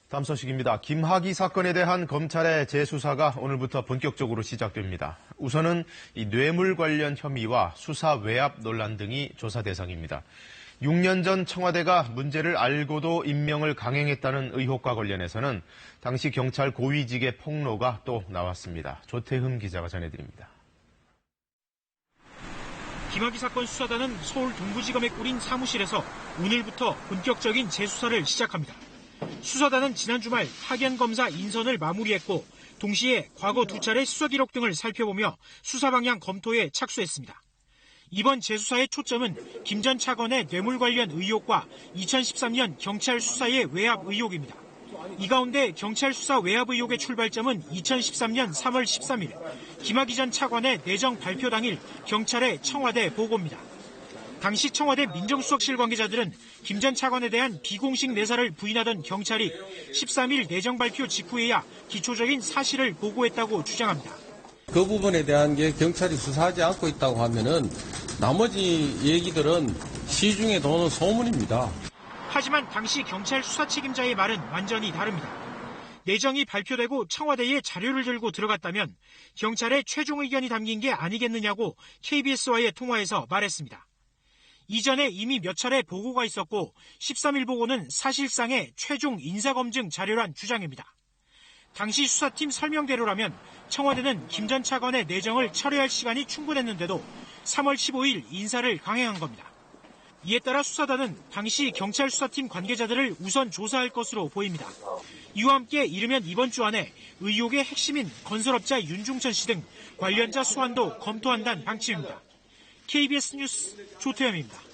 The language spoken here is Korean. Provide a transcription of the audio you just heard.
다음 소식입니다. 김학의 사건에 대한 검찰의 재수사가 오늘부터 본격적으로 시작됩니다. 우선은 이 뇌물 관련 혐의와 수사 외압 논란 등이 조사 대상입니다. 6년 전 청와대가 문제를 알고도 임명을 강행했다는 의혹과 관련해서는 당시 경찰 고위직의 폭로가 또 나왔습니다. 조태흠 기자가 전해드립니다. 김학의 사건 수사단은 서울 동부지검에 꾸린 사무실에서 오늘부터 본격적인 재수사를 시작합니다. 수사단은 지난 주말 파견검사 인선을 마무리했고 동시에 과거 2차례 수사 기록 등을 살펴보며 수사 방향 검토에 착수했습니다. 이번 재수사의 초점은 김 전 차관의 뇌물 관련 의혹과 2013년 경찰 수사의 외압 의혹입니다. 이 가운데 경찰 수사 외압 의혹의 출발점은 2013년 3월 13일 김학의 전 차관의 내정 발표 당일 경찰의 청와대 보고입니다. 당시 청와대 민정수석실 관계자들은 김 전 차관에 대한 비공식 내사를 부인하던 경찰이 13일 내정 발표 직후에야 기초적인 사실을 보고했다고 주장합니다. 그 부분에 대한 게 경찰이 수사하지 않고 있다고 하면은 나머지 얘기들은 시중에 도는 소문입니다. 하지만 당시 경찰 수사 책임자의 말은 완전히 다릅니다. 내정이 발표되고 청와대에 자료를 들고 들어갔다면 경찰의 최종 의견이 담긴 게 아니겠느냐고 KBS와의 통화에서 말했습니다. 이전에 이미 몇 차례 보고가 있었고 13일 보고는 사실상의 최종 인사검증 자료란 주장입니다. 당시 수사팀 설명대로라면 청와대는 김 전 차관의 내정을 철회할 시간이 충분했는데도 3월 15일 인사를 강행한 겁니다. 이에 따라 수사단은 당시 경찰 수사팀 관계자들을 우선 조사할 것으로 보입니다. 이와 함께 이르면 이번 주 안에 의혹의 핵심인 건설업자 윤중천 씨 등 관련자 소환도 검토한다는 방침입니다. KBS 뉴스 조태현입니다.